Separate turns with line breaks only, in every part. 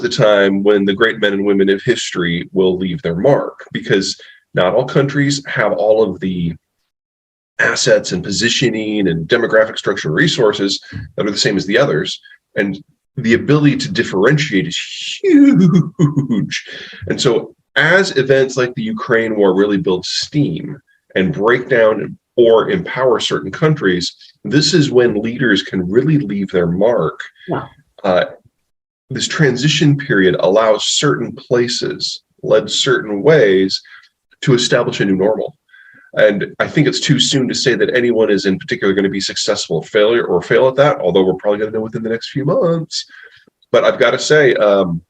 the time when the great men and women of history will leave their mark, because not all countries have all of the assets and positioning and demographic structure and resources that are the same as the others. And the ability to differentiate is huge. And so as events like the Ukraine war really build steam and break down or empower certain countries, this is when leaders can really leave their mark. Wow. This transition period allows certain places, led certain ways, to establish a new normal. And I think it's too soon to say that anyone is in particular going to be successful or fail at that, although we're probably going to know within the next few months. But I've got to say, the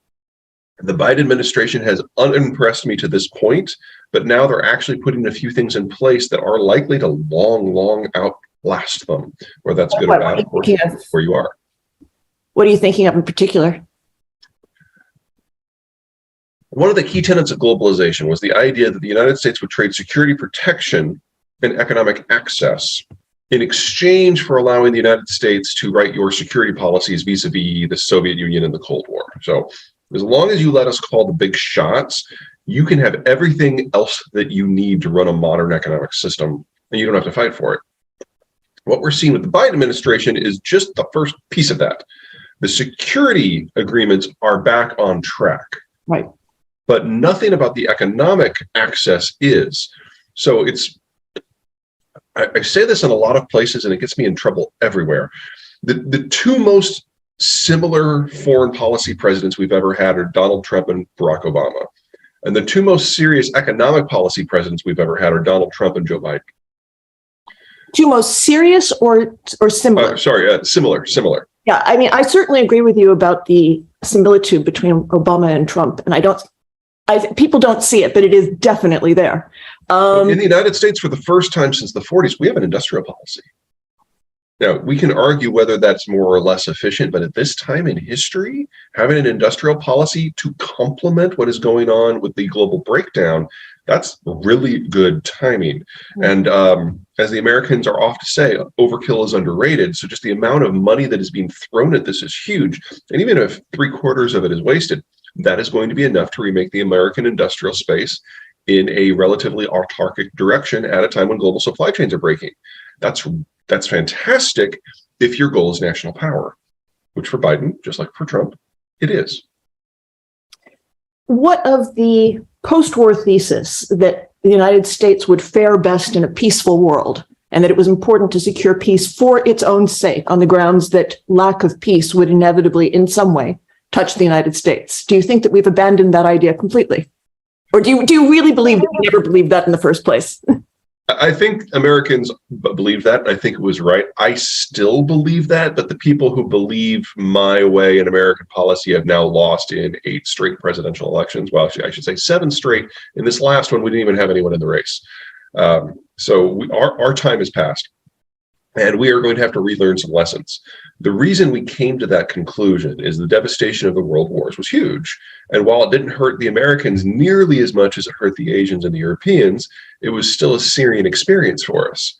Biden administration has unimpressed me to this point, but now they're actually putting a few things in place that are likely to long outlast them, whether that's good or bad, of course, where you are.
What are you thinking of in particular?
One of the key tenets of globalization was the idea that the United States would trade security protection and economic access in exchange for allowing the United States to write your security policies vis-a-vis the Soviet Union and the Cold War. So as long as you let us call the big shots, you can have everything else that you need to run a modern economic system, and you don't have to fight for it. What we're seeing with the Biden administration is just the first piece of that. The security agreements are back on track.
Right.
But nothing about the economic access is. So I say this in a lot of places and it gets me in trouble everywhere. The two most similar foreign policy presidents we've ever had are Donald Trump and Barack Obama. And the two most serious economic policy presidents we've ever had are Donald Trump and Joe Biden.
Two most serious or similar?
Similar.
Yeah, I mean, I certainly agree with you about the similitude between Obama and Trump. And people don't see it, but it is definitely there.
In the United States, for the first time since the 40s, we have an industrial policy. Now, we can argue whether that's more or less efficient, but at this time in history, having an industrial policy to complement what is going on with the global breakdown, that's really good timing. And as the Americans are oft to say, overkill is underrated. So just the amount of money that is being thrown at this is huge. And even if 3/4 of it is wasted, that is going to be enough to remake the American industrial space in a relatively autarkic direction at a time when global supply chains are breaking. That's fantastic if your goal is national power, which for Biden, just like for Trump, it is.
What of the post-war thesis that the United States would fare best in a peaceful world and that it was important to secure peace for its own sake on the grounds that lack of peace would inevitably in some way touch the United States? Do you think that we've abandoned that idea completely? Or do you really believe that we never believed that in the first place?
I think Americans believe that. I think it was right. I still believe that, but the people who believe my way in American policy have now lost in 8 straight presidential elections. Well, actually, I should say 7 straight. In this last one, we didn't even have anyone in the race. So our time has passed. And we are going to have to relearn some lessons. The reason we came to that conclusion is the devastation of the world wars was huge. And while it didn't hurt the Americans nearly as much as it hurt the Asians and the Europeans, it was still a Syrian experience for us.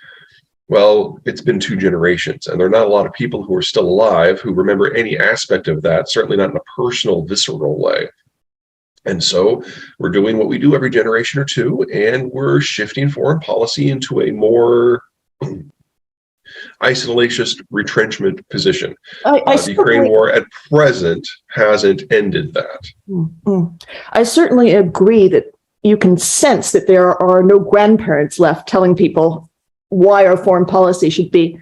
Well, it's been 2 generations, and there are not a lot of people who are still alive who remember any aspect of that, certainly not in a personal, visceral way. And so we're doing what we do every generation or two, and we're shifting foreign policy into a more isolationist retrenchment position. The Ukraine war at present hasn't ended that.
I certainly agree that you can sense that there are no grandparents left telling people why our foreign policy should be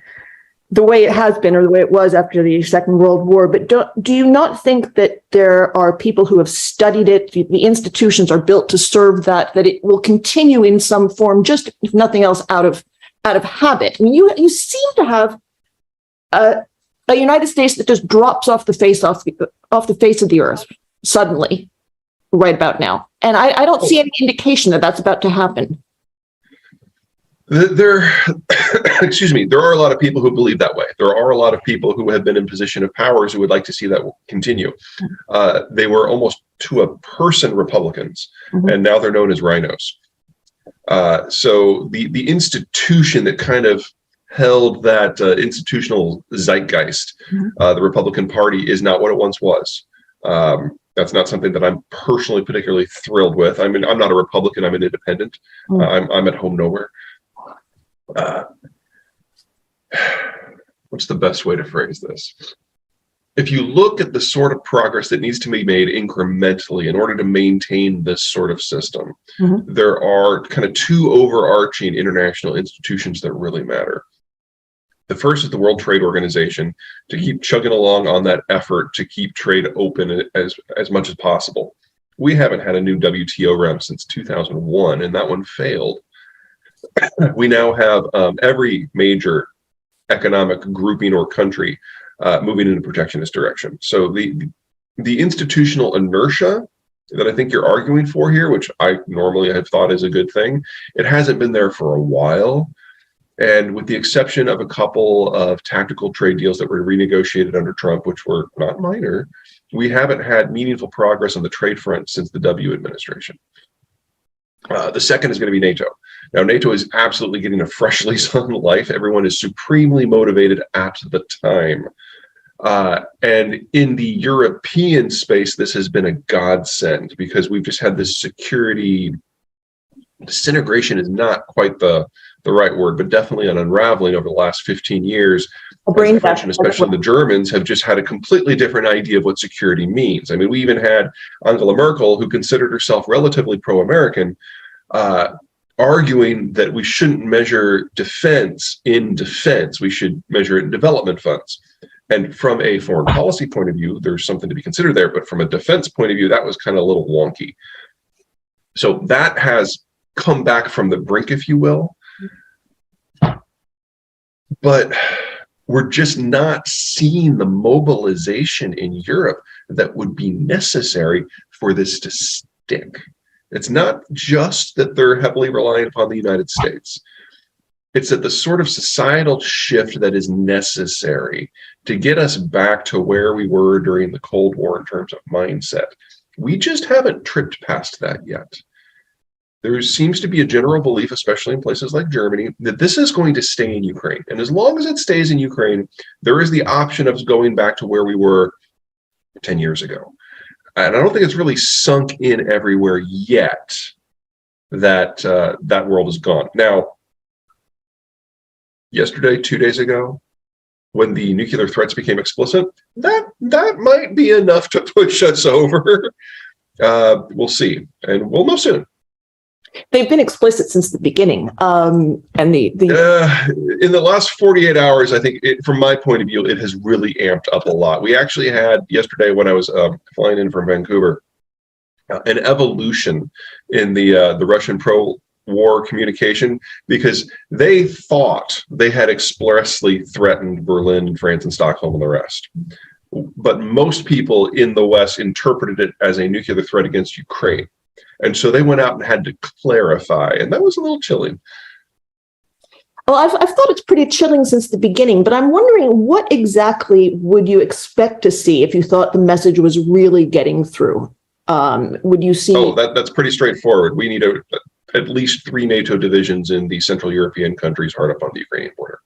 the way it has been or the way it was after the Second World War. But do you not think that there are people who have studied it, the institutions are built to serve that it will continue in some form, just if nothing else, out of habit? I mean, you seem to have a United States that just drops off the face of the earth suddenly, right about now, and I don't see any indication that that's about to happen. Excuse me. There are a lot of people who believe that way. There are a lot of people who have been in position of powers who would like to see that continue. They were almost to a person Republicans, and now they're known as rhinos. So the institution that kind of held that institutional zeitgeist, the Republican Party, is not what it once was.
That's not something that I'm personally particularly thrilled with. I mean, I'm not a Republican. I'm an independent. I'm at home nowhere. What's the best way to phrase this? If you look at the sort of progress that needs to be made incrementally in order to maintain this sort of system, there are kind of two overarching international institutions that really matter. The first is the World Trade Organization, to keep chugging along on that effort to keep trade open as much as possible. We haven't had a new WTO round since 2001, and that one failed. We now have every major economic grouping or country moving in a protectionist direction. So the institutional inertia that I think you're arguing for here, which I normally have thought is a good thing, it hasn't been there for a while. And with the exception of a couple of tactical trade deals that were renegotiated under Trump, which were not minor, we haven't had meaningful progress on the trade front since the W administration. The second is going to be NATO. Now, NATO is absolutely getting a fresh lease on life. Everyone is supremely motivated at the time. And in the European space, this has been a godsend because we've just had this security disintegration is not quite the right word, but definitely an unraveling over the last 15 years. The French and especially the Germans have just had a completely different idea of what security means. I mean, we even had Angela Merkel, who considered herself relatively pro-American, arguing that we shouldn't measure defense in defense. We should measure it in development funds. And from a foreign policy point of view, there's something to be considered there. But from a defense point of view, that was kind of a little wonky. So that has come back from the brink, if you will. But we're just not seeing the mobilization in Europe that would be necessary for this to stick. It's not just that they're heavily reliant upon the United States. It's that the sort of societal shift that is necessary to get us back to where we were during the Cold War in terms of mindset. We just haven't tripped past that yet. There seems to be a general belief, especially in places like Germany, that this is going to stay in Ukraine. And as long as it stays in Ukraine, there is the option of going back to where we were 10 years ago. And I don't think it's really sunk in everywhere yet that that world is gone. Now, yesterday, 2 days ago, when the nuclear threats became explicit, that might be enough to push us over. We'll see, and we'll know soon.
They've been explicit since the beginning, and in
the last 48 hours, I think, from my point of view, it has really amped up a lot. We actually had yesterday, when I was flying in from Vancouver, an evolution in the Russian pro-war communication, because they thought they had expressly threatened Berlin, France, and Stockholm and the rest. But most people in the West interpreted it as a nuclear threat against Ukraine. And so they went out and had to clarify, and that was a little chilling.
Well, I've thought it's pretty chilling since the beginning, but I'm wondering, what exactly would you expect to see if you thought the message was really getting through? Would you see?
Oh, that's pretty straightforward. We need at least 3 NATO divisions in the Central European countries hard up on the Ukrainian border.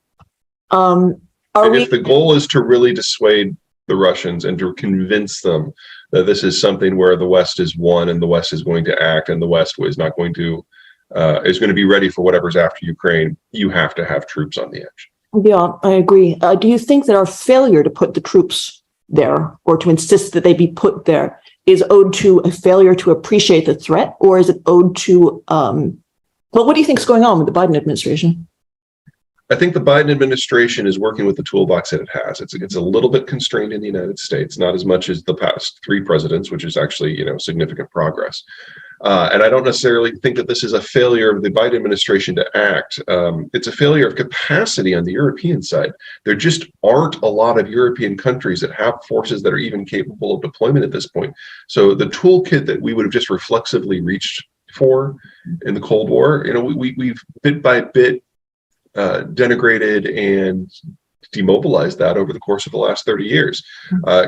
If the goal is to really dissuade the Russians and to convince them that this is something where the West is one and the West is going to act and the West is not going to is going to be ready for whatever's after Ukraine, you have to have troops on the edge.
Yeah, I agree. Do you think that our failure to put the troops there, or to insist that they be put there, is owed to a failure to appreciate the threat, or is it owed to what do you think is going on with the Biden administration?
I think the Biden administration is working with the toolbox that it has. It's a little bit constrained in the United States, not as much as the past 3 presidents, which is actually, significant progress. And I don't necessarily think that this is a failure of the Biden administration to act. It's a failure of capacity on the European side. There just aren't a lot of European countries that have forces that are even capable of deployment at this point. So the toolkit that we would have just reflexively reached for in the Cold War, we've bit by bit denigrated and demobilized that over the course of the last 30 years.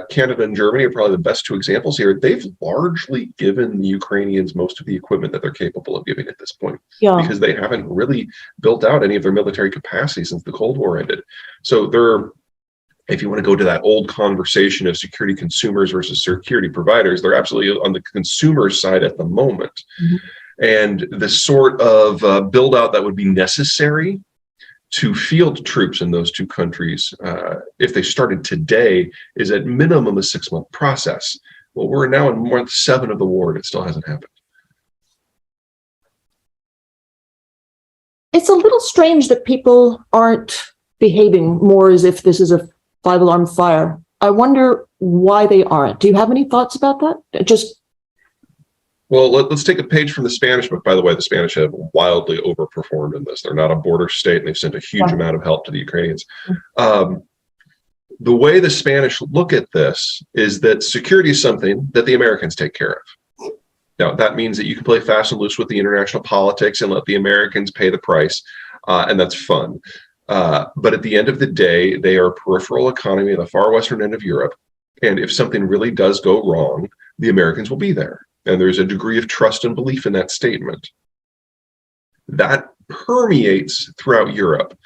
Canada and Germany are probably the best 2 examples here. They've largely given the Ukrainians most of the equipment that they're capable of giving at this point, because they haven't really built out any of their military capacity since the Cold War ended. So they're if you want to go to that old conversation of security consumers versus security providers, they're absolutely on the consumer side at the moment.
Mhm.
And the sort of build out that would be necessary to field troops in those two countries, if they started today, is at minimum a 6-month process. Well, we're now in month 7 of the war, and it still hasn't happened.
It's a little strange that people aren't behaving more as if this is a 5-alarm fire. I wonder why they aren't. Do you have any thoughts about that?
Well, let's take a page from the Spanish book. By the way, the Spanish have wildly overperformed in this. They're not a border state, and they've sent a huge amount of help to the Ukrainians. The way the Spanish look at this is that security is something that the Americans take care of. Now, that means that you can play fast and loose with the international politics and let the Americans pay the price, and that's fun. But at the end of the day, they are a peripheral economy at the far western end of Europe, and if something really does go wrong, the Americans will be there. And there's a degree of trust and belief in that statement. That permeates throughout Europe.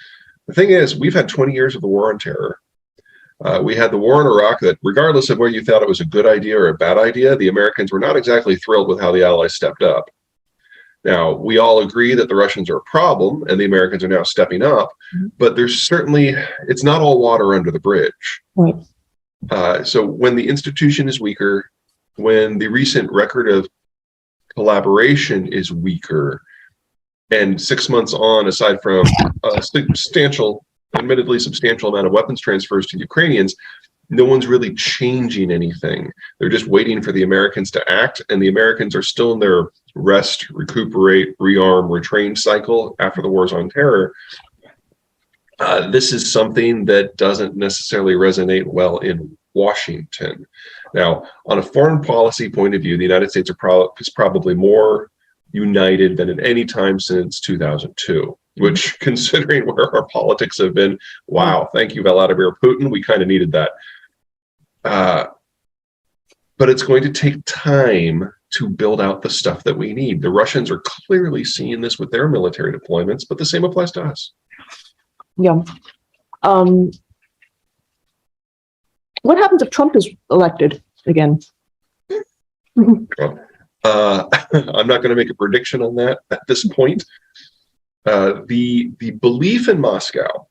The thing is, we've had 20 years of the war on terror. We had the war in Iraq that, regardless of whether you thought it was a good idea or a bad idea, the Americans were not exactly thrilled with how the Allies stepped up. Now, we all agree that the Russians are a problem and the Americans are now stepping up, but there's certainly, it's not all water under the bridge.
Right.
So when the institution is weaker, when the recent record of collaboration is weaker, and 6 months on, aside from a admittedly substantial amount of weapons transfers to the Ukrainians, no one's really changing anything. They're just waiting for the Americans to act, and the Americans are still in their rest, recuperate, rearm, retrain cycle after the wars on terror. This is something that doesn't necessarily resonate well in Washington. Now, on a foreign policy point of view, the United States is probably more united than at any time since 2002, which, considering where our politics have been, wow, thank you, Vladimir Putin, we kind of needed that. But it's going to take time to build out the stuff that we need. The Russians are clearly seeing this with their military deployments, but the same applies to us.
Yeah. What happens if Trump is elected again?
I'm not going to make a prediction on that at this point. The belief in Moscow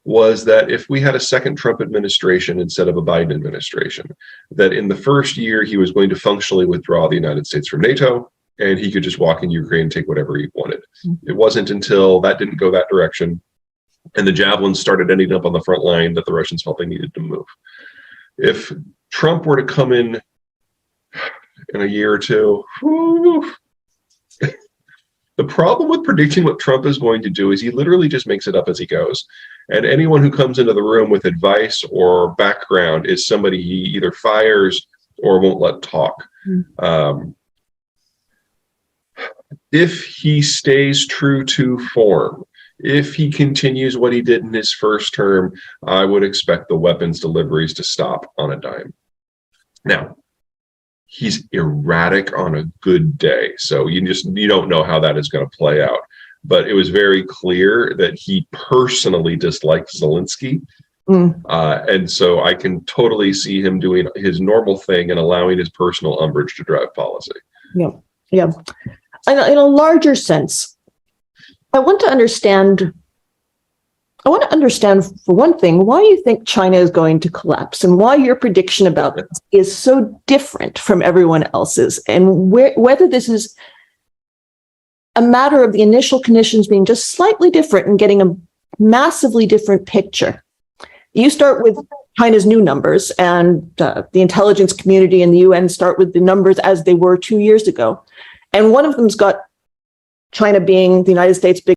was that if we had a second Trump administration instead of a Biden administration, that in the first year he was going to functionally withdraw the United States from NATO, and he could just walk in Ukraine and take whatever he wanted. It wasn't until that didn't go that direction, and the javelins started ending up on the front line, that the Russians felt they needed to move. If Trump were to come in a year or two, the problem with predicting what Trump is going to do is he literally just makes it up as he goes. And anyone who comes into the room with advice or background is somebody he either fires or won't let talk. If he stays true to form, if he continues what he did in his first term, I would expect the weapons deliveries to stop on a dime. Now, he's erratic on a good day, so you don't know how that is going to play out. But it was very clear that he personally disliked Zelensky. And so I can totally see him doing his normal thing and allowing his personal umbrage to drive policy.
Yeah. In a larger sense, I want to understand, for one thing, why you think China is going to collapse and why your prediction about this is so different from everyone else's, and whether this is a matter of the initial conditions being just slightly different and getting a massively different picture. You start with China's new numbers, and the intelligence community and the UN start with the numbers as they were 2 years ago. And one of them's got China being the United States'